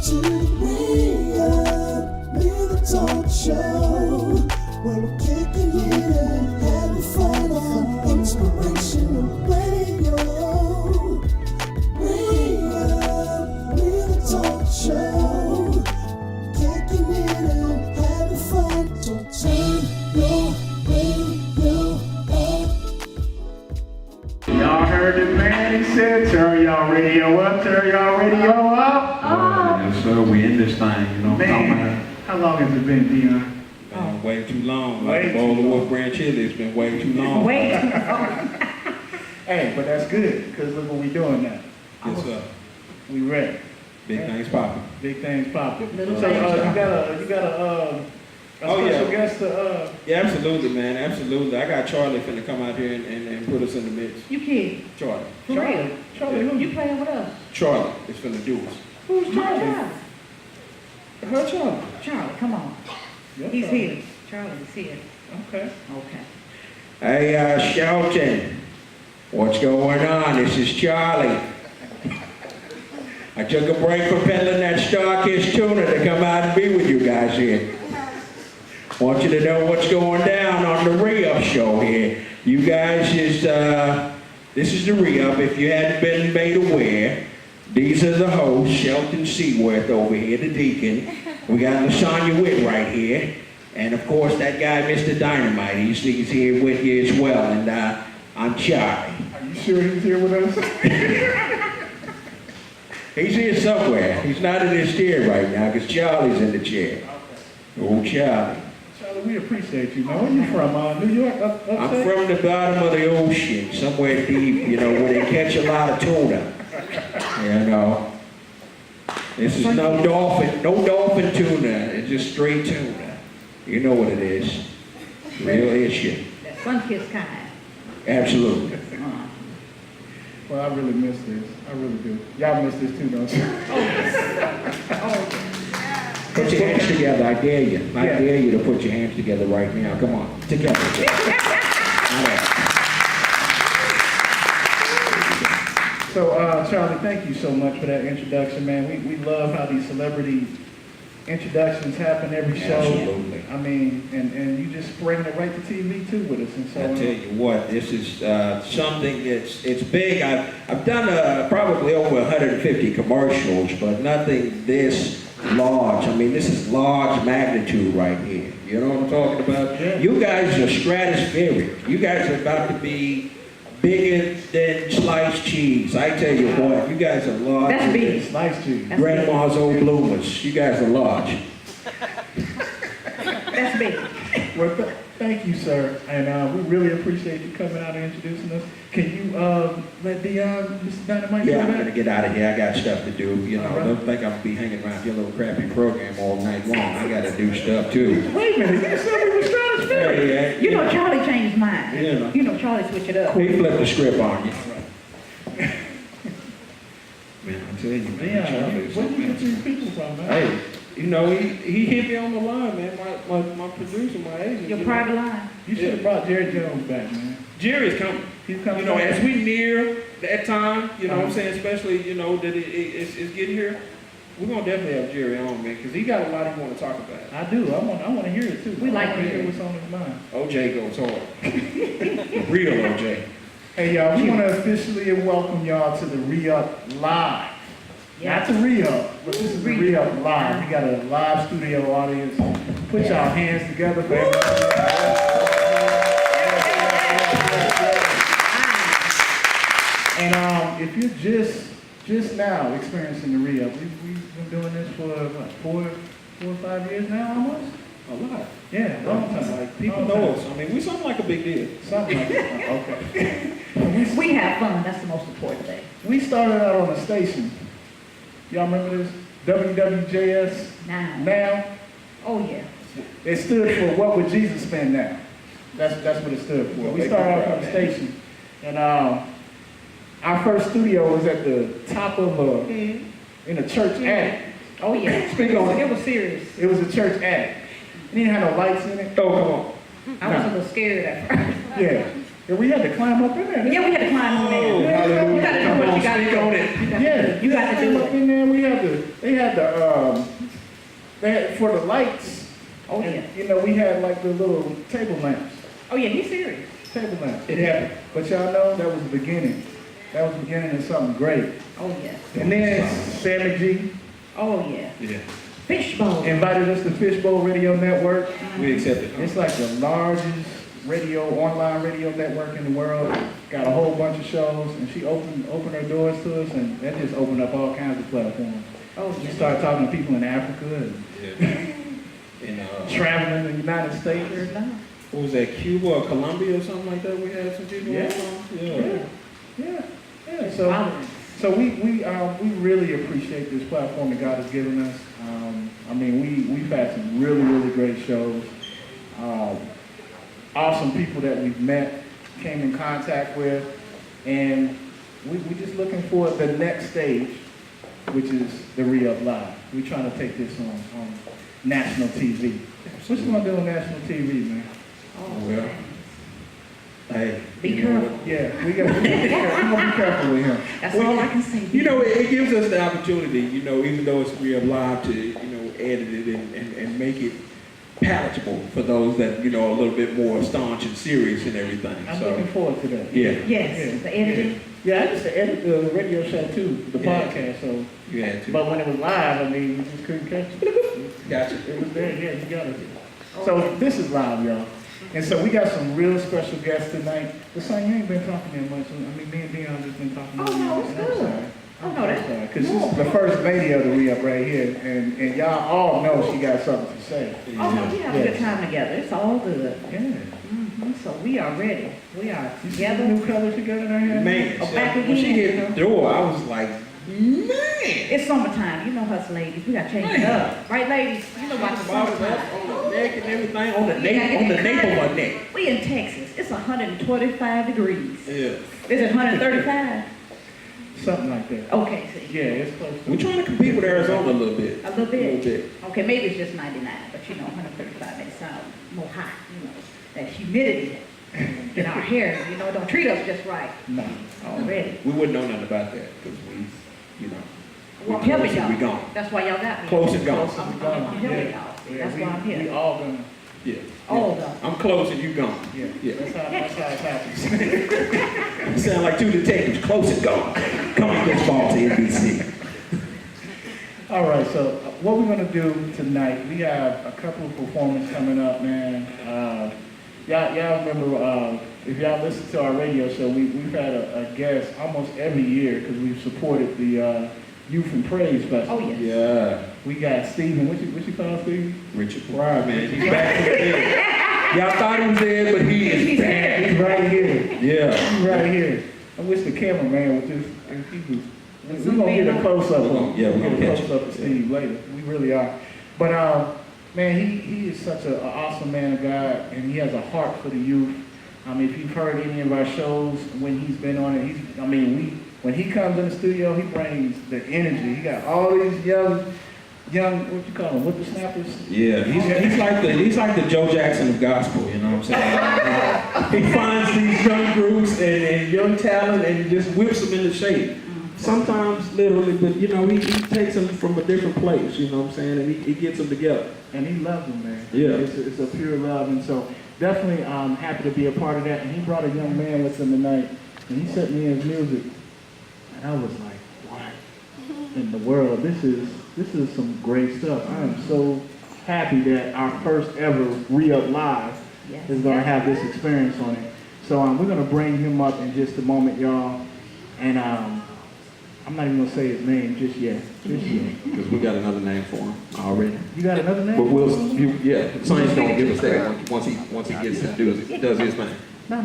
to Re-Up with a talk show where we're kicking it and having fun on inspirational radio. Re-Up with a talk show, kicking it and having fun. So turn your radio up. Y'all heard the man, he said, turn y'all radio up, turn y'all radio up. Yes, sir. We in this thing, you know. Man, how long has it been, Dion? Way too long. Way Like the bowl of Wolf Brand chili, it's been way too long. Way too long. Hey, but that's good, because look what we doing now. Yes, sir. We ready. Big things popping. Big things popping. Little So things you got a special guest to Yeah, absolutely, man. Absolutely. I got Charlie finna come out here and put us in the mix. You kidding? Charlie. For real? Charlie, who? You playing with us? Charlie is finna do us. Who's My Charlie? Charlie. Her Charlie. Charlie, come on. Your He's Charlie. here. Charlie is here. Okay. Okay. Hey, Shelton, what's going on? This is Charlie. I took a break from peddling that Starkist tuna to come out and be with you guys here. Want you to know what's going down on the Re-Up show here. You guys this is the Re-Up. If you hadn't been made aware, these are the hosts, Shelton Seaworth over here, the deacon. We got LaSonya Witt right here. And of course, that guy, Mr. Dynamite, he's here with you as well. And I'm Charlie. Are you sure he's here with us? He's here somewhere. He's not in his chair right now because Charlie's in the chair. Oh, Charlie. Charlie, we appreciate you, man. Where you from? New York? Upstate? I'm from the bottom of the ocean, somewhere deep, you know, where they catch a lot of tuna. You know. This is no dolphin tuna. It's just straight tuna. You know what it is. Real issue. That sun-kissed kind. Absolutely. Well, I really miss this. I really do. Y'all miss this too, don't you? Put your hands together, I dare you. I Yeah. dare you to put your hands together right now. Come on, together. All right. So, Charlie, thank you so much for that introduction, man. We love how these celebrity introductions happen every show. Absolutely. I mean, and you just bring it right to TV too with us. And so, I tell you what, this is something it's big. I've done probably over 150 commercials, but nothing this large. I mean, this is large magnitude right here. You know what I'm talking about? Yeah. You guys are stratospheric. You guys are about to be bigger than sliced cheese. I tell you what, you guys are large. That's big. Slice cheese. Grandma's old bloomers. You guys are large. That's big. Well, thank you, sir. And we really appreciate you coming out and introducing us. Can you let Mr. Dynamite Yeah, go I'm back? gonna get out of here. I got stuff to do. You know, All right. don't think I'll be hanging around your little crappy program all night long. I gotta do stuff too. Wait a minute, you said we were stratospheric. Yeah, You know Charlie changed his mind. Yeah. You know Charlie switched it up. He flipped the script on you. Man, I tell you, man, Yeah, Charlie where is do you something get these else. people from, man? Hey, you know, he hit me on the line, man. My producer, my agent. Your you know. private line. You should have brought Jerry Jones back, man. Jerry's coming. He's coming You know, back. as we near that time, you know what I'm Uh-huh. saying, especially, you know, that it's getting here, we're going to definitely have Jerry on, man, because he got a lot he want to talk about. I do. I want to hear it too. We like I want to hear Jerry. what's on his mind. OJ goes hard. The real OJ. Hey, y'all, we want to officially welcome y'all to the Re-Up Live. Yeah. Not the Re-Up, but this is the Re-Up Live. We got a live studio audience. Put y'all hands together for everybody. And if you're just now experiencing the Re-Up, we've been doing this for what, four or 5 years now, almost. A lot. Yeah, long time. Like, people know us. I mean, we something like a big deal. Something like that. Okay. We have fun. That's the most important thing. We started out on a station. Y'all remember this? WWJS Now. Now. Oh yeah. It stood for What Would Jesus Spend Now? That's what it stood for. We started off on the station, and our first studio was at the top of in a church attic. Oh yeah. Speak on it. It was serious. It was a church attic. It didn't have no lights in it. Oh, come on. I was a little scared at first. Yeah. Yeah, we had to climb up in there. Yeah, we had to climb on there. hallelujah. You gotta do what you gotta do. Yeah, You got to climb do up it. in there. We had to. They had the For the lights, Oh, and, yeah. you know, we had like the little table lamps. Oh, yeah, he's serious. Table lamps. It happened. But y'all know that was the beginning. That was the beginning of something great. Oh, yeah. And then Sammy G Oh, yeah. Yeah, Fishbowl. invited us to Fishbowl Radio Network. we accept it. It's like the largest online radio network in the world. Got a whole bunch of shows, and she opened her doors to us, and that just opened up all kinds of platforms. Oh, She yeah. started talking to people in Africa and Yeah. And, traveling in the United States. Sure enough. what was that, Cuba or Colombia or something like that? We had some people Yeah. on the phone? Yeah. So we really appreciate this platform that God has given us. I mean, we've had some really, really great shows. Awesome people that we've met, came in contact with, and we're just looking for the next stage, which is the Re-Up Live. We're trying to take this on national TV. What you gonna do on national TV, man? Oh, Well, hey. Be you know careful. what? Yeah, we gonna be careful with him. That's all I can say. You know, it gives us the opportunity, you know, even though it's real live, to, you know, edit it and make it palatable for those that, you know, are a little bit more staunch and serious and everything. I'm So, looking forward to that. yeah, Yes, the editing. Yeah, I used to edit the radio show too, the Yeah. podcast. So, you had to. but when it was live, I mean, you just couldn't catch it. Gotcha. It was there. Yeah, you got it. So this is live, y'all. And so we got some real special guests tonight. The son, you ain't been talking that much. I mean, me and Dion just been talking. Oh, to you, no, it's and I'm good. sorry. Oh, no, that's sorry, because this is the first lady of the Re-Up right here, and y'all all know she got something to say. Oh, no, we have a good time together. It's all good. Yeah. So we are ready. We are You see the together. new colors you got in her hair? Man, Oh, back when she again. hit the door, I was like, man. It's summertime. You know us ladies. We got to change it up. Right, ladies? You know about the summertime. On the neck and everything, on the You gotta get nape that of cotton. her neck. We in Texas. It's 125 degrees. Yeah. Is it 135? Something like that. Okay, see. Yeah, it's close to We're trying to compete with Arizona a little bit. A little bit? A little bit. Okay, maybe it's just 99, but you know, 135 makes it sound more hot, you know. That humidity in our hair, you know, don't treat us just right No. already. We wouldn't know nothing about that because we, you know, Well, I'm we helping close and we y'all. gone. That's why y'all got me. Close and gone. Close and I'm gone. helping Yeah. y'all. Yeah, That's why I'm we here. all gonna. Yeah. All yeah. done. I'm close and you gone. Yeah. Yeah. That's how it happens. You sound like two detectives, close and gone. Coming this fall to NBC. All right, so what we're gonna do tonight, we have a couple of performances coming up, man. Y'all remember, if y'all listen to our radio show, we've had a guest almost every year because we've supported the Youth and Praise Festival. Oh, yeah. Yeah. We got Stephen, what you call Stephen? Richard Pryor, man. He's back from the dead. Y'all thought he was dead, but he is He's back. He's right here. Yeah. He's right here. I wish the cameraman would just, if he was, we're gonna get a close-up on him. Yeah, we're We'll gonna get a catch close-up it. of Steve later. We really are. But, man, he is such an awesome man of God, and he has a heart for the youth. I mean, if you've heard any of our shows, when he's been on it, when he comes in the studio, he brings the energy. He got all these young, what you call them, whippersnappers? Yeah, he's like the Joe Jackson of gospel, you know what I'm saying? He finds these young groups and young talent and just whips them into shape. Sometimes literally, but you know, he takes them from a different place, you know what I'm saying? And he gets them together. And he loves them, man. Yeah. It's a pure love, and so definitely happy to be a part of that. And he brought a young man with him tonight, and he sent me his music, and I was like, what in the world? This is some great stuff. I am so happy that our first ever Re-Up Live Yes. is going to have this experience on it. So we're going to bring him up in just a moment, y'all, and I'm not even going to say his name just yet. Because we got another name for him already. You got another name? But Saints don't give us that once he gets to does his thing. No.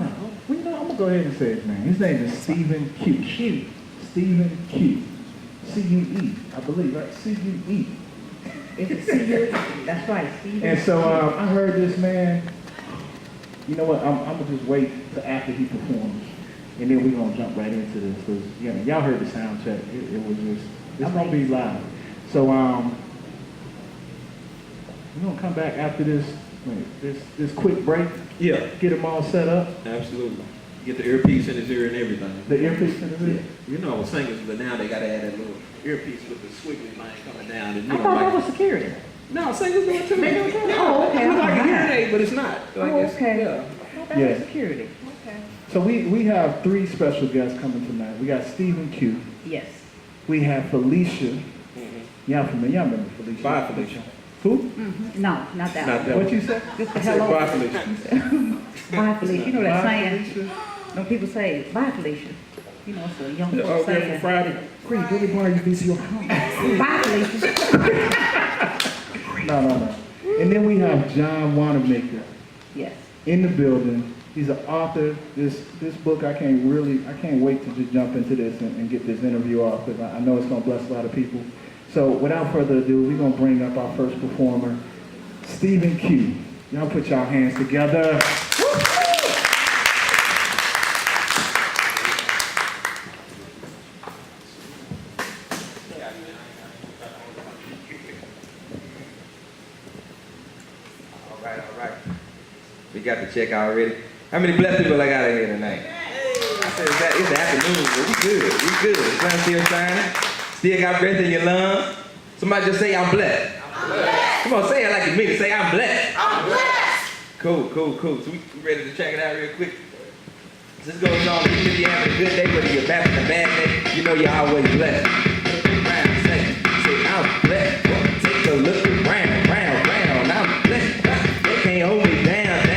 Well, you know, I'm going to go ahead and say his name. His name is Stephen Q. Stephen Q. C-U-E, I believe, right? C-U-E. Is it Steve? That's right, Steve. And so I heard this man, you know what, I'm going to just wait till after he performs. And then we're going to jump right into this. Because, y'all heard the sound check. It was just, it's going to be live. So we're going to come back after this quick break. Yeah, Get them all set up. absolutely. Get the earpiece in his ear and everything. The earpiece in the Yeah. ear. You know, singers, but now they got to add that little earpiece with the squiggly line coming down. And, I you know, thought like, that was security. No, singles do it too. They do it too? Yeah. Oh, okay. It looks like a Alright. hearing aid, but it's not. Like Oh, it's- okay. Yeah. Yeah. Security. Okay. So we have 3 special guests coming tonight. We got Stephen Q. Yes. We have Felicia. Y'all familiar? Y'all remember Felicia? Bye, Felicia. Who? Mm-hmm. No, not that Not one. that What you said? Just the I said hello. bye, Felicia. Bye, Felicia. You know that Bye, saying? Felicia. When people say, bye, Felicia. You know, it's a young Oh, folk yeah, for saying. Friday. Great, Billy Bar, you busy your home. Bye, Felicia. No. And then we have John Wanamaker Yes. in the building. He's an author. This book, I can't wait to just jump into this and get this interview off because I know it's going to bless a lot of people. So without further ado, we're going to bring up our first performer, Stephen Q. Y'all put y'all hands together. All right. We got the check already. How many blessed people I got in here tonight? I said, it's the afternoon, but we good. The sun still shining. Still got breath in your lungs. Somebody just say, I'm blessed. Come on, say it like you mean it. Say, I'm blessed. Cool. So we ready to check it out real quick? This goes on, even if you're having a good day, whether you're back in a bad day, you know you're always blessed. Say, I'm blessed. Take a look around. I'm blessed. They can't hold me down.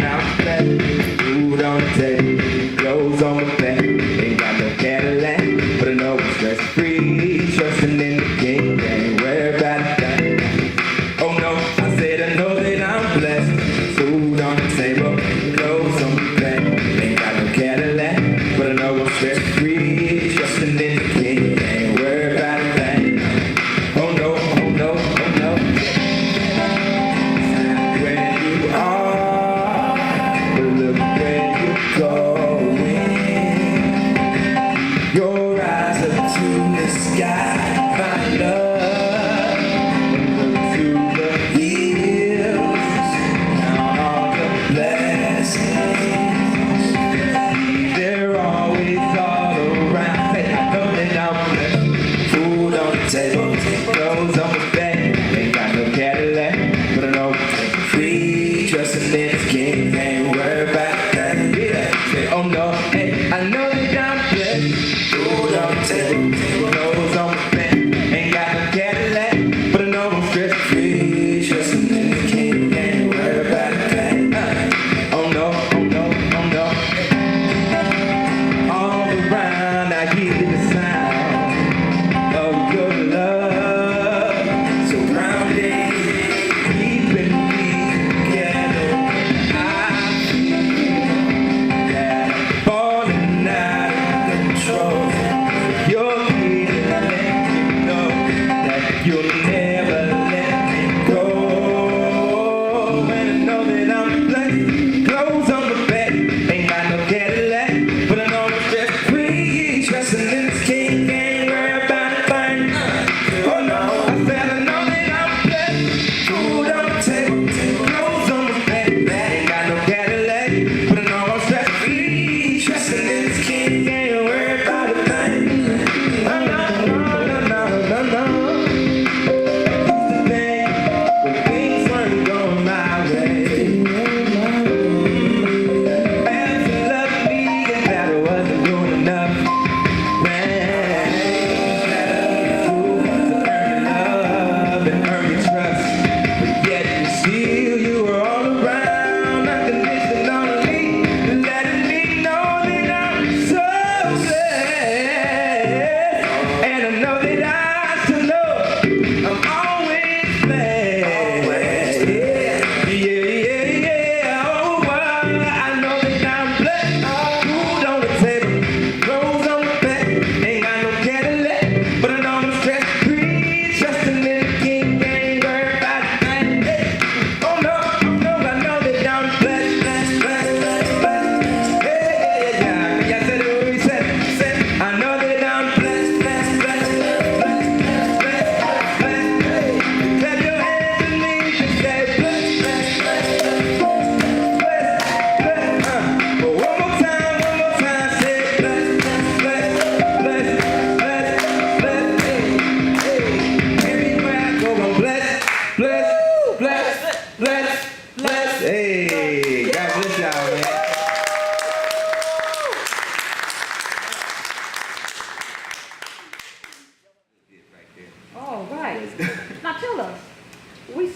I'm blessed. Food on the table, clothes on my back. Ain't got no Cadillac, but I know I'm stress free. Trusting in the King, ain't worried about that. Oh no, I said I know that I'm blessed. Food on the table, clothes on my back. Ain't got no Cadillac, but I know I'm stress free. Trusting in the King, ain't worried about that. Oh no. Where you are, but look where you're going. Your eyes up to the sky, my love, and look to the hills. Count all the blessings. They're always all around. Hey, I know that I'm blessed. Food on the table, clothes on my back. Ain't got no Cadillac, but I know I'm free. Trusting in His King, ain't worried about that. Yeah, say, oh no, hey, I know that I'm blessed. Food on the table, clothes on my back.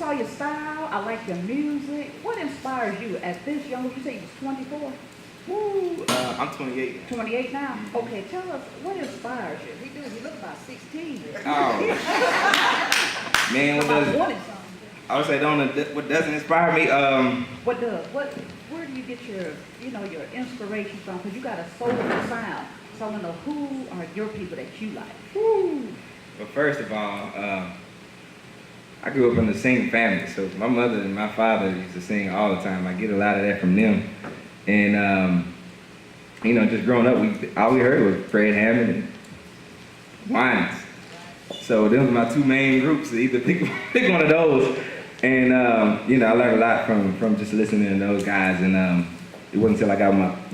saw your style. I like your music. What inspires you at this young? You say you're 24. Woo! I'm 28. 28 now? Okay, tell us, what inspires you? He do, you look about 16. Oh. Man, what About does, wanting something. I would say what doesn't inspire me, What does? Where do you get your, your inspiration from? Because you got a soulful sound. So I want to know, who are your people that you like? well, first of all, I grew up in a singing family, so my mother and my father used to sing all the time. I get a lot of that from them. And, just growing up, all we heard was Fred Hammond and Wines. So those are my two main groups. Either pick one of those. And, I learned a lot from just listening to those guys. And it wasn't until I got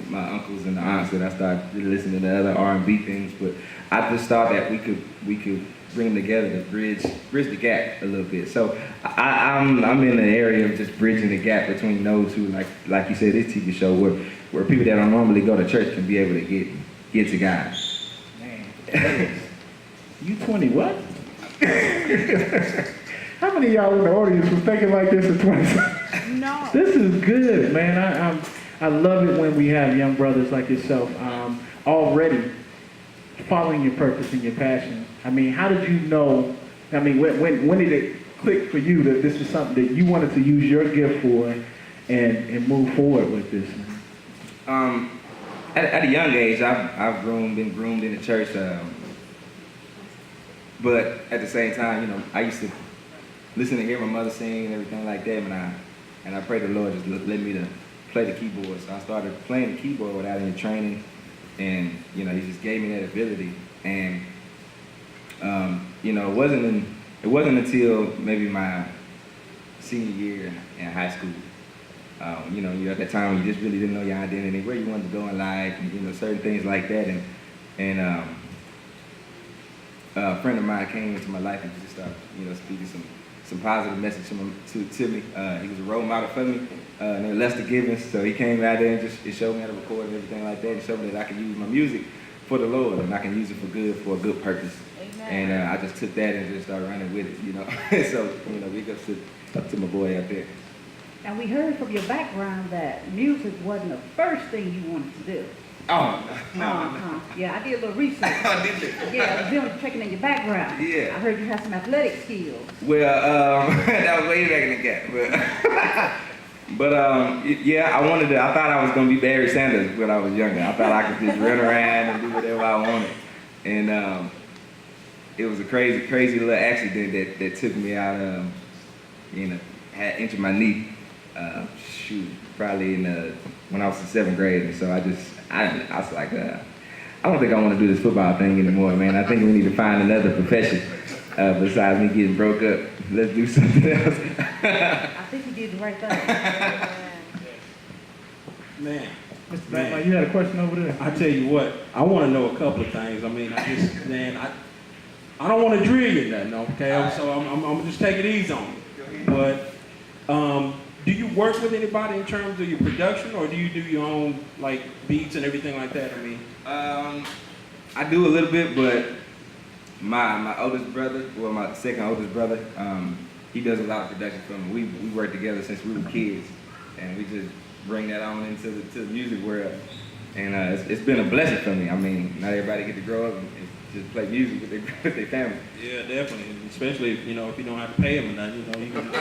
my uncles and the aunts that I started really listening to other R&B things. But I just thought that we could bring them together to bridge the gap a little bit. So I'm in the area of just bridging the gap between those who, like you said, this TV show where people that don't normally go to church can be able to get to God. Man, you 20 what? How many of y'all in the audience was thinking like this at 20? No. This is good, man. I love it when we have young brothers like yourself already following your purpose and your passion. I mean, how did you know? I mean, when did it click for you that this was something that you wanted to use your gift for and move forward with this? At a young age, I've been groomed in the church. But at the same time, I used to listen to hear my mother sing and everything like that, and I prayed the Lord just let me to play the keyboard. So I started playing the keyboard without any training, and He just gave me that ability. And it wasn't until maybe my senior year in high school. You at that time you just really didn't know your identity, where you wanted to go in life, and certain things like that. And a friend of mine came into my life and just started, speaking some positive message to me. He was a role model for me, named Lester Gibbons. So he came out there and just showed me how to record and everything like that, and showed me that I can use my music for the Lord and I can use it for a good purpose. Amen. And I just took that and just started running with it, So, big up to my boy out there. And we heard from your background that music wasn't the first thing you wanted to do. Oh, no. Yeah, I did a little research. Oh, did you? Yeah, I was doing checking in your background. Yeah. I heard you had some athletic skills. Well, that was way back in the gap. But I thought I was going to be Barry Sanders when I was younger. I thought I could just run around and do whatever I wanted. And it was a crazy little accident that took me out, had injured my knee, probably when I was in 7th grade. And so I was like, I don't think I want to do this football thing anymore, man. I think we need to find another profession besides me getting broke up. Let's do something else. I think you did the right thing. Man. Mr. Backman, you had a question over there? I tell you what, I want to know a couple of things. I mean, I don't want to drill you nothing, okay? So I'm just take it easy on you. But do you work with anybody in terms of your production, or do you do your own beats and everything like that? I mean, I do a little bit, but my oldest brother, well, my second oldest brother, he does a lot of production for me. We worked together since we were kids, and we just bring that on into the music world. And it's been a blessing for me. I mean, not everybody get to grow up and just play music with their family. yeah, definitely. Especially if you don't have to pay them or nothing, you can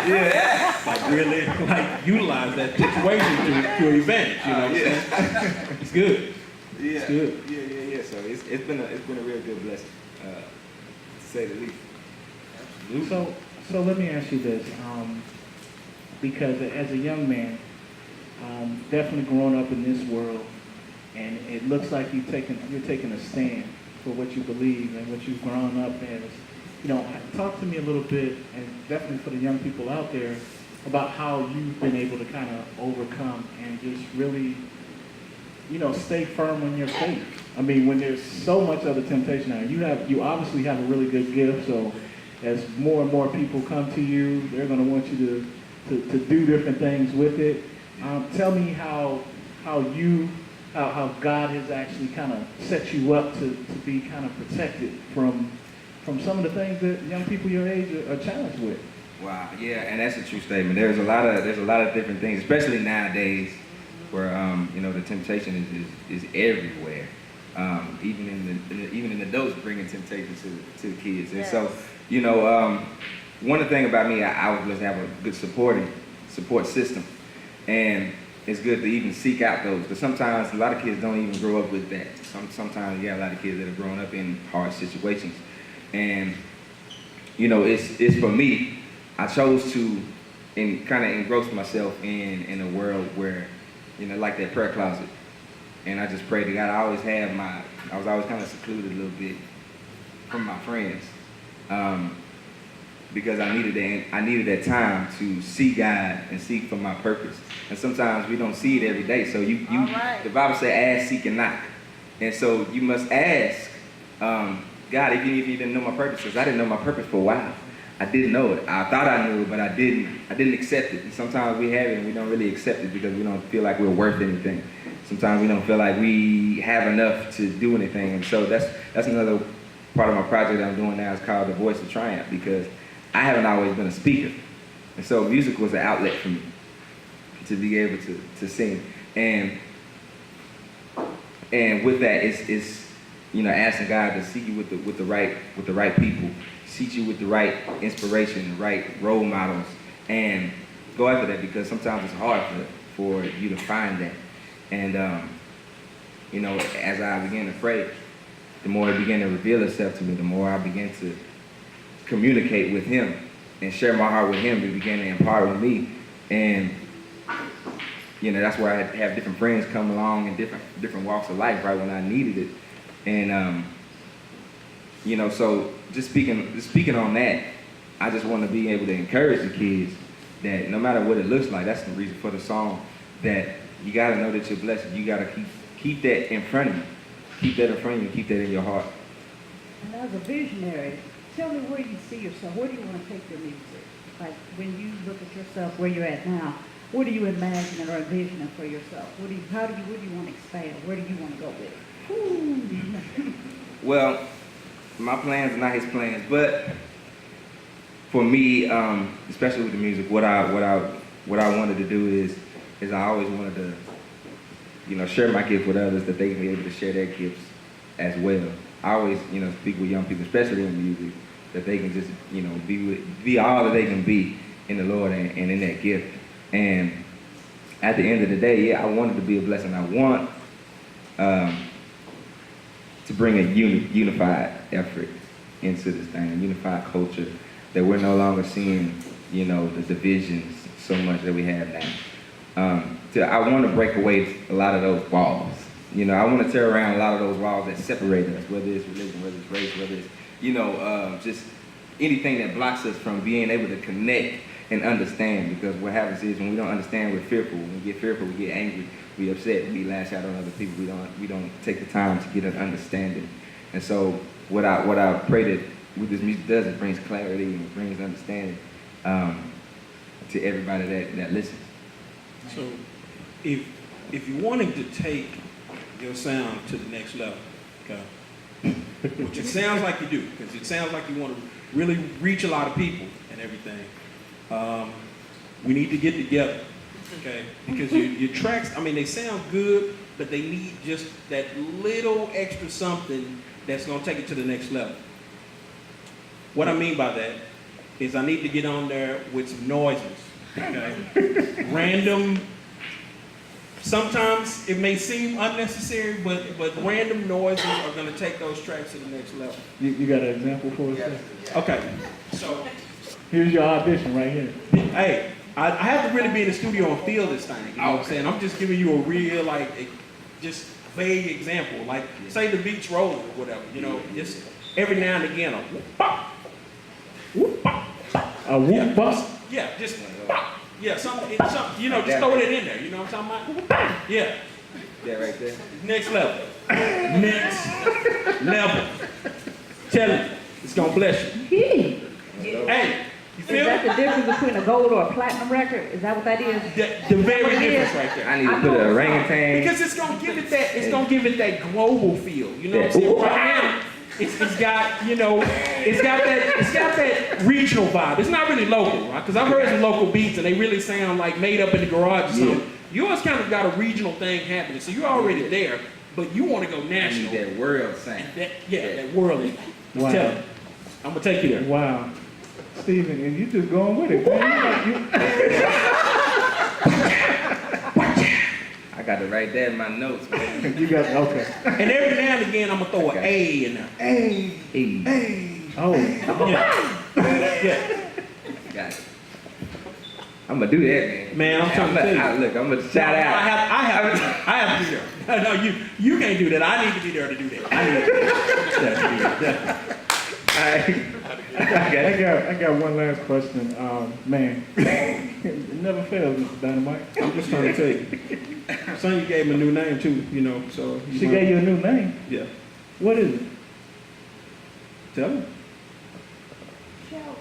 Yeah. really utilize that situation to your advantage. What I'm saying? It's good. Yeah. It's good. Yeah. So it's been a real good blessing, to say the least. So let me ask you this, because as a young man, definitely growing up in this world, and it looks like you're taking a stand for what you believe and what you've grown up as. Talk to me a little bit, and definitely for the young people out there, about how you've been able to kind of overcome and just really, stay firm on your faith. I mean, when there's so much other temptation now, you obviously have a really good gift. So as more and more people come to you, they're going to want you to do different things with it. Tell me how God has actually kind of set you up to be kind of protected from some of the things that young people your age are challenged with. Wow, yeah, and that's a true statement. There's a lot of different things, especially nowadays, where you know, the temptation is everywhere. Even in adults bringing temptation to the kids. And so, you know, one thing about me, I was blessed to have a good support system, and it's good to even seek out those. Because sometimes a lot of kids don't even grow up with that. Sometimes you have a lot of kids that have grown up in hard situations, and you know, it's for me. I chose to kind of engross myself in a world where, you know, like that prayer closet. And I just prayed to God. I was always kind of secluded a little bit from my friends, because I needed that time to see God and seek for my purpose. And sometimes we don't see it every day. So the Bible says, ask, seek, and knock. And so you must ask God, even if you didn't know my purpose, because I didn't know my purpose for a while. I didn't know it. I thought I knew it, but I didn't accept it. And sometimes we have it and we don't really accept it because we don't feel like we're worth anything. Sometimes we don't feel like we have enough to do anything. And so that's another part of my project that I'm doing now. Is called The Voice of Triumph, because I haven't always been a speaker. And so music was an outlet for me to be able to sing. And with that, it's you know, asking God to see you with the right people, seek you with the right inspiration, the right role models, and go after that, because sometimes it's hard for you to find that. And you know, as I began to pray, the more it began to reveal itself to me, the more I began to communicate with Him and share my heart with Him. He began to impart with me, and you know, that's where I have different friends come along in different walks of life, right when I needed it. And you know, so just speaking on that, I just want to be able to encourage the kids that no matter what it looks like, that's the reason for the song, that you got to know that you're blessed. You got to keep that in front of you. Keep that in front of you. Keep that in your heart. And as a visionary, tell me where you see yourself. Where do you want to take your music? Like when you look at yourself where you're at now, what do you imagine or envisioning for yourself? What do you want to expand? Where do you want to go with it? Well, my plans are not His plans, but for me, especially with the music, what I wanted to do is I always wanted to, you know, share my gift with others, that they can be able to share their gifts as well. I always, you know, speak with young people, especially in music, that they can just, you know, be all that they can be in the Lord and in that gift. And at the end of the day, yeah, I wanted to be a blessing. I want to bring a unified effort into this thing, a unified culture, that we're no longer seeing, you know, the divisions so much that we have now. I want to break away a lot of those walls. You know, I want to tear around a lot of those walls that separate us, whether it's religion, whether it's race, whether it's, you know, just anything that blocks us from being able to connect and understand. Because what happens is when we don't understand, we're fearful. When we get fearful, we get angry, we upset, we lash out on other people. We don't take the time to get an understanding. And so what I pray that what this music does, it brings clarity and it brings understanding to everybody that listens. So if you wanted to take your sound to the next level, okay, which it sounds like you do, because it sounds like you want to really reach a lot of people and everything, we need to get together, okay? Because your tracks, I mean, they sound good, but they need just that little extra something that's going to take it to the next level. What I mean by that is I need to get on there with some noises, okay? Random. Sometimes it may seem unnecessary, but random noises are going to take those tracks to the next level. You got an example for us? Yes. Okay, so Here's your audition right here. hey, I have to really be in the studio and feel this thing. You know what I'm saying? I'm just giving you a real, like, just vague example. Like, say the beat's rolling or whatever. You know, just every now and again, a whoop bop, whoop bop. A whoop bop? Yeah, just bop. Yeah, something, you know, just throw it in there. You know what I'm talking about? Yeah. Yeah, right there. Next level. Next level. Tell it. It's going to bless you. Hey, you Is feel that it? the difference between a gold or a platinum record? Is that what that is? The very difference right there. I need to put an orangutan. Because it's gonna give it that global feel. You know what I'm saying? Right now, it's got, you know, it's got that regional vibe. It's not really local, right? Because I've heard some local beats and they really sound like made up in the garage or something. Yours kind of got a regional thing happening, so you're already there, but you want to go I need national. that world sound. That worldly. Wow. Tell me. I'm gonna take you there. Wow. Stephen, and you just going with it, man. I got it right there in my notes, man. You got, okay. And every now and again, I'm gonna throw an A in there. Hey, Hey, hey. Oh, Yeah. got it. I'm gonna do that, man. Man, I'm trying to tell you. Look, I'm gonna shout out. I have to be there. No, you can't do that. I need to be there to do that. I need to be there. I got one last question. Man, it never fails, Mr. Dynamite. I'm just trying to tell you. Sonya gave him a new name too, you know, so. She gave you a new name. Yeah. What is it? Tell him. Shelton,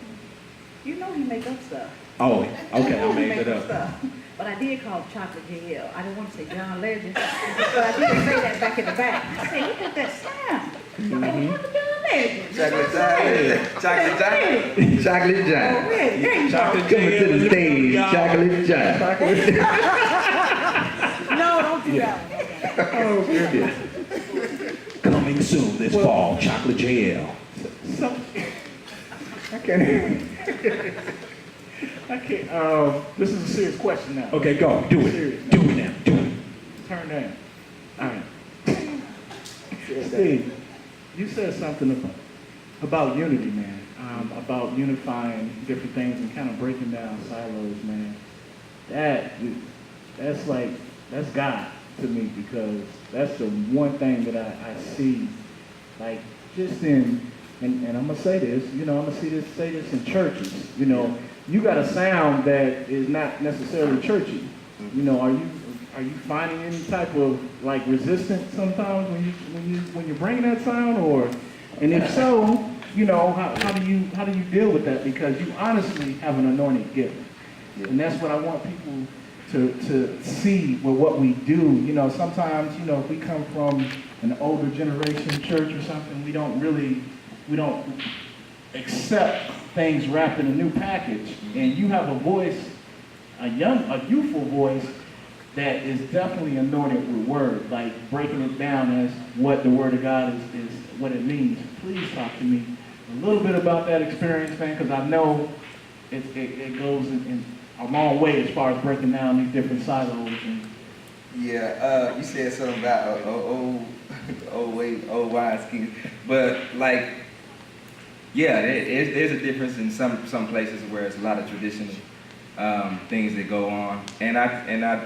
you know he make up stuff. Oh, You okay, know I he made make it up. stuff. But I did call Chocolate JL. I didn't want to say John Legend, but I did say that back in the back. I said, look at that sound. Oh, look at John Legend. Chocolate Giant. Chocolate Giant. Chocolate Oh, Giant. really? There you Chocolate go. Coming to the stage, Chocolate Giant. No, don't do that one. Oh, goodness. Coming soon this fall, Chocolate JL. So, I can't. I can't. This is a serious question now. Okay, go. Do Serious it. now. Do it now. Do it. Turn down. All right. Steve, you said something about unity, man. About unifying different things and kind of breaking down silos, man. That's God to me, because that's the one thing that I see, like, just in, and I'm gonna say this, you know, I'm gonna say this in churches, you know, you got a sound that is not necessarily churchy. You know, are you finding any type of like resistance sometimes when you're bringing that sound, or, and if so, you know, how do you deal with that, because you honestly have an anointed gift, and that's what I want people to see with what we do. You know, sometimes, you know, if we come from an older generation church or something, we don't accept things wrapped in a new package. And you have a voice, a youthful voice that is definitely anointed with word, like breaking it down as what the word of God is what it means. Please talk to me a little bit about that experience, man, because I know it goes in a long way as far as breaking down these different silos. Yeah, you said something about old wise kids, but like, yeah, there's a difference in some places where it's a lot of traditional things that go on, and I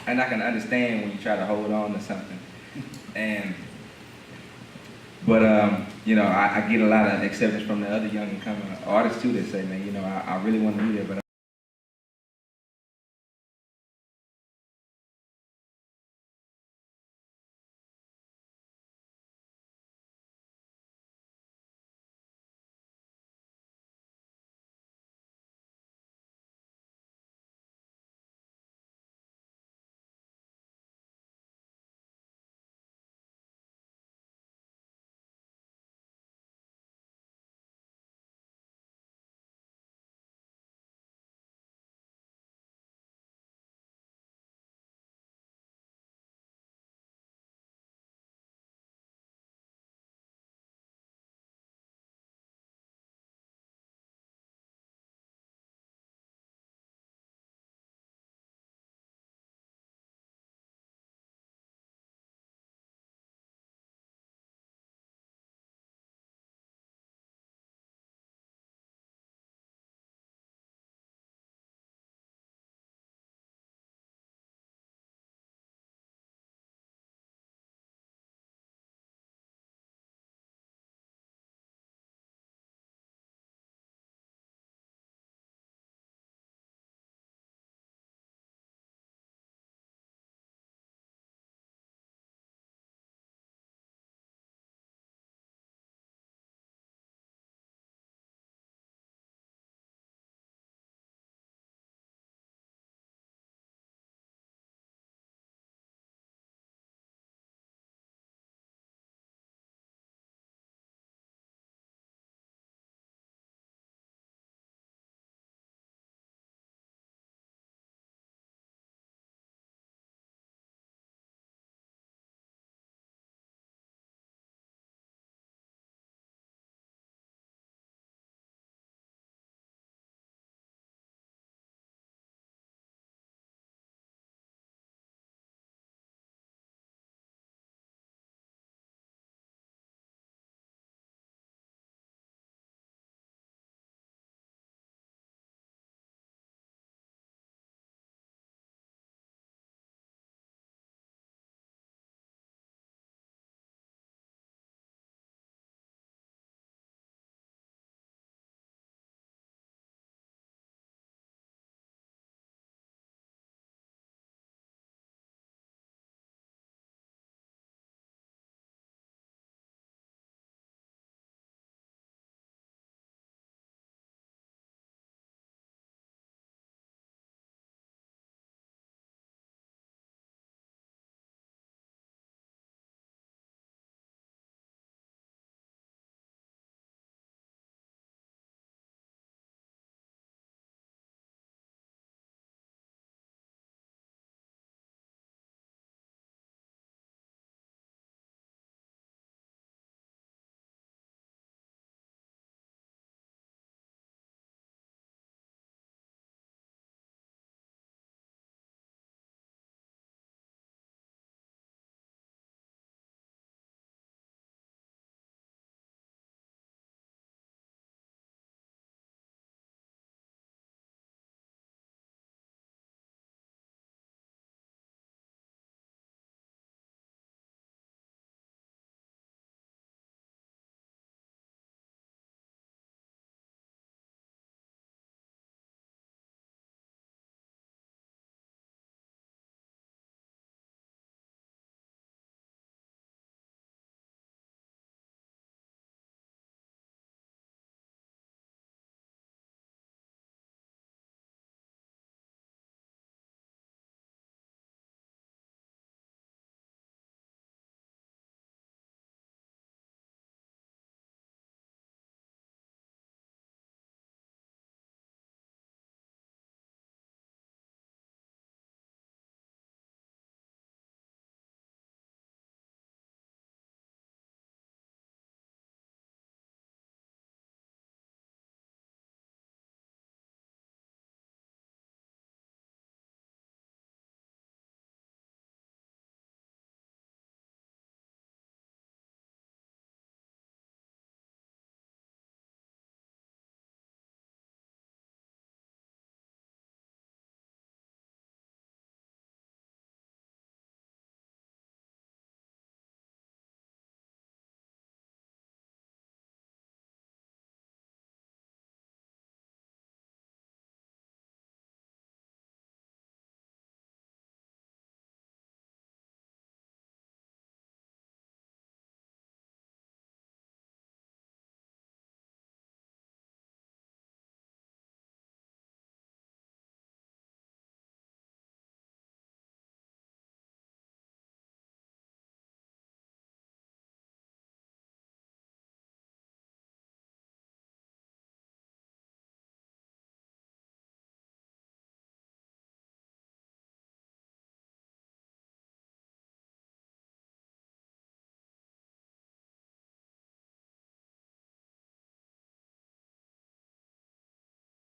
can understand when you try to hold on to something, but you know, I get a lot of acceptance from the other young and coming artists too that say, man, you know, I really want to be there, but